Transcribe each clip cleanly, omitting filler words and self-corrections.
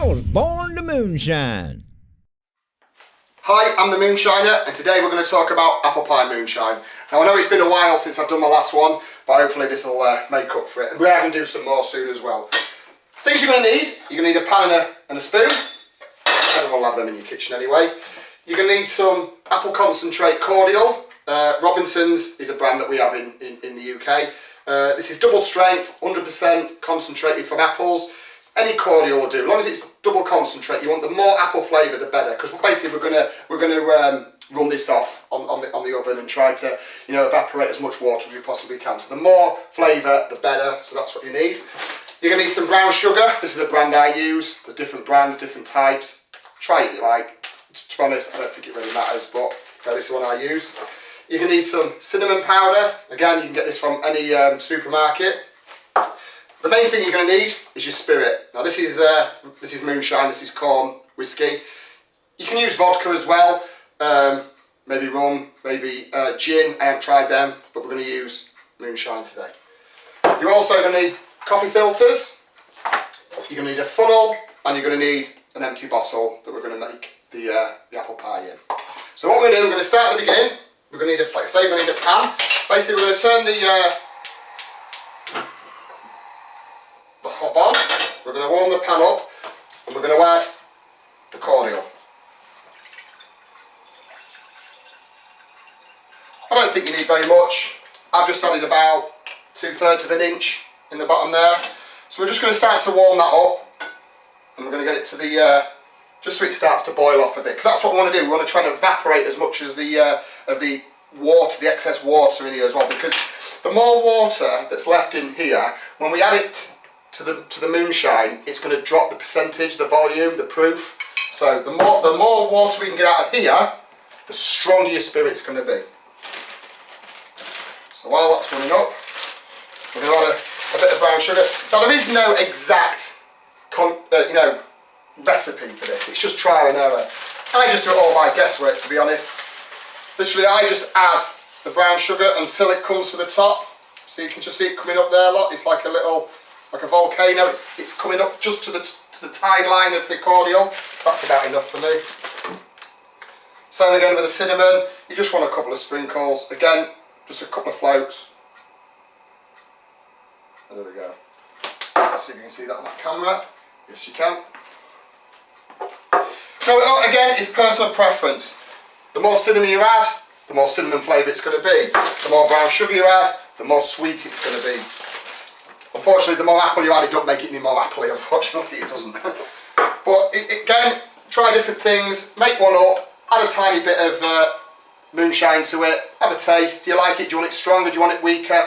was born to moonshine. Hi, I'm the Moonshiner, and today we're going to talk about apple pie moonshine. Now I know it's been a while since I've done my last one, but hopefully this will make up for it. And we are going to do some more soon as well. Things you're going to need: you're going to need a pan and a spoon. Everyone will have them in your kitchen anyway. You're going to need some apple concentrate cordial. Robinson's is a brand that we have in the UK. This is double strength, 100% concentrated from apples. Any cordial will do, as long as it's double concentrate. You want the more apple flavour, the better, because basically we're gonna run this off on the oven and try to evaporate as much water as we possibly can. So the more flavour, the better. So that's what you need. You're gonna need some brown sugar. This is a brand I use. There's different brands, different types. Try it if you like. To be honest, I don't think it really matters, but this is the one I use. You're gonna need some cinnamon powder. Again, you can get this from any supermarket. The main thing you're going to need is your spirit. Now this is moonshine, this is corn whiskey. You can use vodka as well, maybe rum, maybe gin. I haven't tried them, but we're going to use moonshine today. You're also going to need coffee filters, you're going to need a funnel, and you're going to need an empty bottle that we're going to make the apple pie in. So what we're going to do, we're going to start at the beginning. We're going to need we're going to need a pan. Basically we're going to turn the hob on, we're going to warm the pan up, and we're going to add the cordial. I don't think you need very much. I've just added about 2/3 of an inch in the bottom there. So we're just going to start to warm that up, and we're going to get it to the, just so it starts to boil off a bit, because that's what we want to do. We want to try and evaporate as much as of the water, the excess water in here as well, because the more water that's left in here, when we add it to the moonshine, it's going to drop the percentage, the volume, the proof. So the more water we can get out of here, the stronger your spirit's going to be. So while that's running up, we're going to add a bit of brown sugar. Now there is no exact recipe for this. It's just trial and error. I just do it all by guesswork, to be honest. Literally, I just add the brown sugar until it comes to the top. So you can just see it coming up there. Look, it's like a volcano. It's coming up just to the tide line of the cordial. That's about enough for me. Same again with the cinnamon. You just want a couple of sprinkles. Again, just a couple of floats. And there we go. Let's see if you can see that on that camera. Yes, you can. So again, it's personal preference. The more cinnamon you add, the more cinnamon flavour it's going to be. The more brown sugar you add, the more sweet it's going to be. Unfortunately, the more apple you add, it don't make it any more appley. Unfortunately, it doesn't. But again, try different things, make one up, add a tiny bit of moonshine to it, have a taste. Do you like it? Do you want it stronger? Do you want it weaker?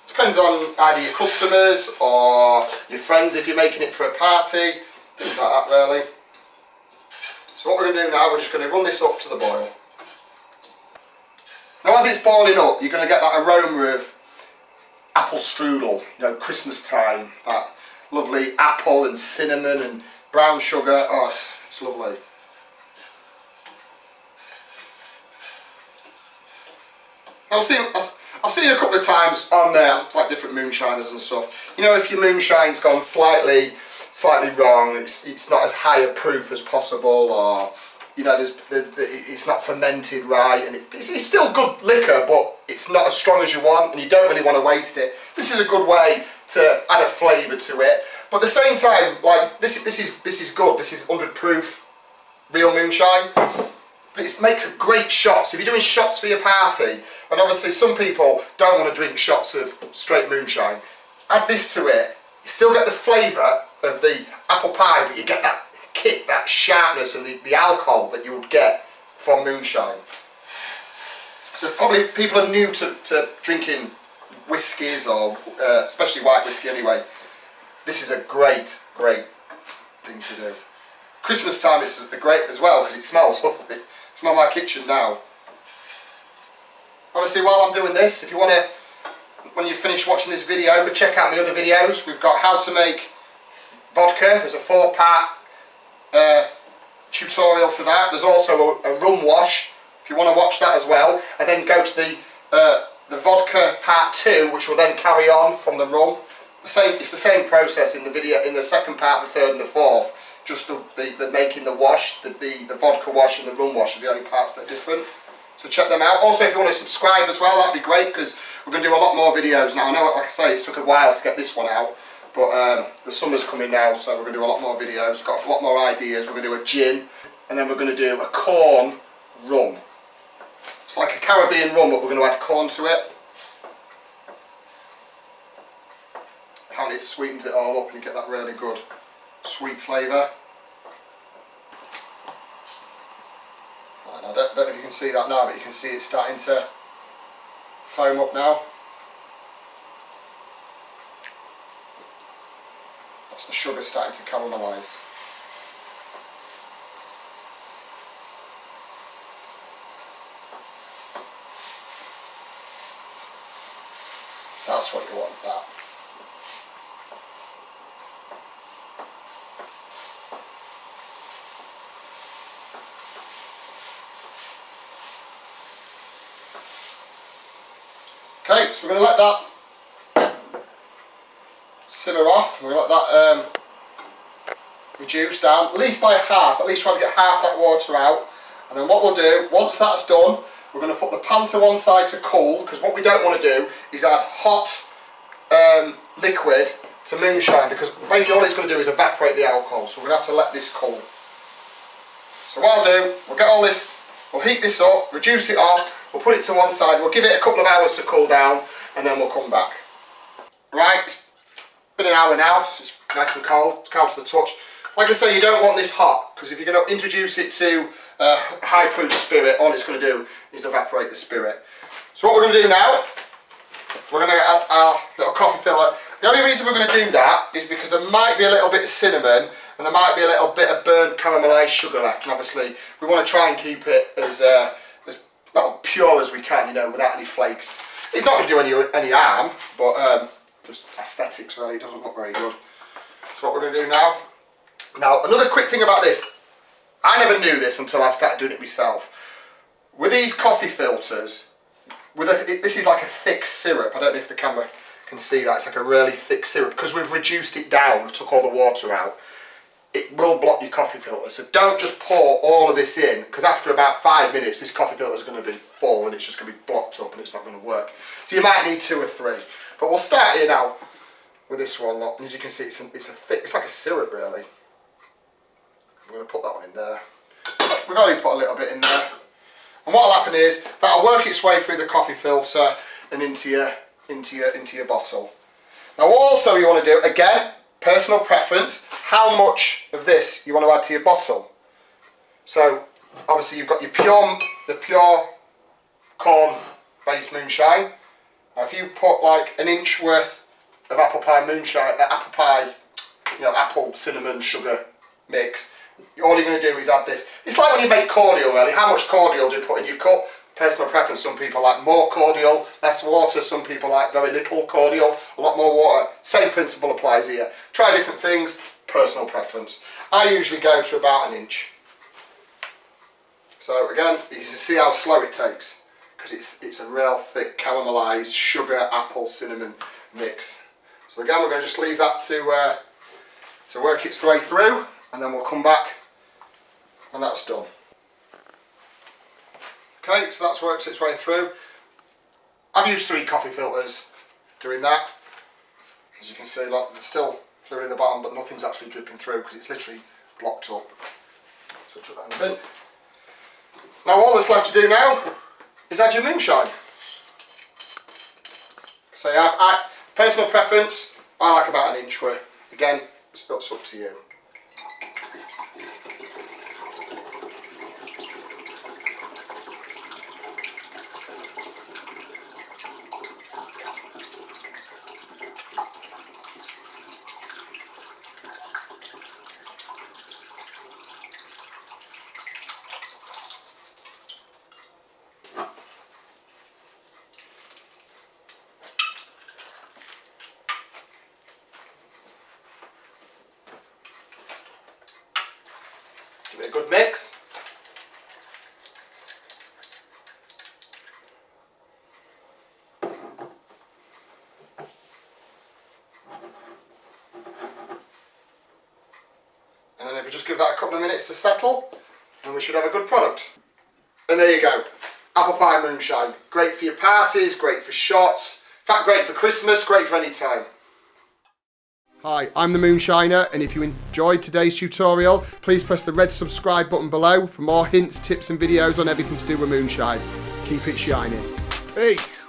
Depends on either your customers or your friends if you're making it for a party, things like that really. So what we're going to do now, we're just going to run this up to the boil. Now as it's boiling up, you're going to get that aroma of apple strudel, Christmas time, that lovely apple and cinnamon and brown sugar. Oh, it's lovely. I've seen a couple of times on there, like different moonshiners and stuff. If your moonshine's gone slightly wrong, it's not as high a proof as possible, or it's not fermented right, and it's still good liquor, but it's not as strong as you want, and you don't really want to waste it. This is a good way to add a flavour to it, but at the same time, like this is good. This is 100 proof, real moonshine. But it makes a great shot. So if you're doing shots for your party, and obviously some people don't want to drink shots of straight moonshine, add this to it. You still get the flavour of the apple pie, but you get that kick, that sharpness, and the alcohol that you would get from moonshine. So probably people are new to drinking whiskies, or especially white whiskey anyway. This is a great thing to do. Christmas time is great as well, because it smells lovely. Smell my kitchen now. Obviously while I'm doing this, if you want to, when you finish watching this video, but check out my other videos. We've got how to make vodka. There's a 4-part tutorial to that. There's also a rum wash, if you want to watch that as well, and then go to the vodka part 2, which will then carry on from the rum. It's the same process in the video, in the second part, the third and the fourth. just the making the wash, the vodka wash and the rum wash are the only parts that are different. So check them out. Also, if you want to subscribe as well, that'd be great, because we're going to do a lot more videos now. I know, like I say, it took a while to get this one out, but the summer's coming now, so we're going to do a lot more videos. Got a lot more ideas. We're going to do a gin, and then we're going to do a corn rum. It's like a Caribbean rum, but we're going to add corn to it. And it sweetens it all up, and you get that really good sweet flavour. I don't know if you can see that now, but you can see it starting to foam up now. That's the sugar starting to caramelise. That's what you want, that. Okay, so we're going to let that simmer off. We're going to let that reduce down, at least by half, at least try to get half that water out. And then what we'll do, once that's done, we're going to put the pan to one side to cool, because what we don't want to do is add hot liquid to moonshine, because basically all it's going to do is evaporate the alcohol, so we're going to have to let this cool. So what I'll do, we'll get all this, we'll heat this up, reduce it off, we'll put it to one side, we'll give it a couple of hours to cool down, and then we'll come back. Right, it's been an hour now, it's nice and cold, it's cold to the touch. Like I say, you don't want this hot, because if you're going to introduce it to high proof spirit, all it's going to do is evaporate the spirit. So what we're going to do now, we're going to add our little coffee filler. The only reason we're going to do that is because there might be a little bit of cinnamon and there might be a little bit of burnt caramelised sugar left, and obviously we want to try and keep it as well, pure as we can, you know, without any flakes. It's not going to do any harm, but just aesthetics really, it doesn't look very good. So what we're going to do now, another quick thing about this, I never knew this until I started doing it myself. With these coffee filters, this is like a thick syrup. I don't know if the camera can see that. It's like a really thick syrup. Because we've reduced it down, we've took all the water out, it will block your coffee filter. So don't just pour all of this in, because after about 5 minutes this coffee filter is going to be full and it's just going to be blocked up and it's not going to work. So you might need 2 or 3. But we'll start here now with this one. Look, as you can see, it's like a syrup really. We're going to put that one in there. We've only put a little bit in there. And what will happen is that'll work its way through the coffee filter and into your bottle. Now what also you want to do, again, personal preference, how much of this you want to add to your bottle. So obviously you've got the pure corn based moonshine. Now if you put like an inch worth of apple pie moonshine, apple cinnamon sugar mix, all you're going to do is add this. It's like when you make cordial really. How much cordial do you put in your cup? Personal preference, some people like more cordial, less water, some people like very little cordial, a lot more water. Same principle applies here. Try different things, personal preference. I usually go to about an inch. So again, you can see how slow it takes, because it's a real thick caramelised sugar, apple, cinnamon mix. So again, we're going to just leave that to work its way through, and then we'll come back when that's done. Okay, so that's worked its way through. I've used 3 coffee filters doing that. As you can see, look, there's still fluid in the bottom, but nothing's actually dripping through because it's literally blocked up. So chuck that in the bin. Now all that's left to do now is add your moonshine. So I personal preference, I like about an inch worth. Again, it's up to you. Give it a good mix. And then And if we just give that a couple of minutes to settle, then we should have a good product. And there you go, apple pie moonshine. Great for your parties, great for shots, in fact great for Christmas, great for any time. Hi, I'm the Moonshiner, and if you enjoyed today's tutorial, please press the red subscribe button below for more hints, tips and videos on everything to do with moonshine. Keep it shining. Peace!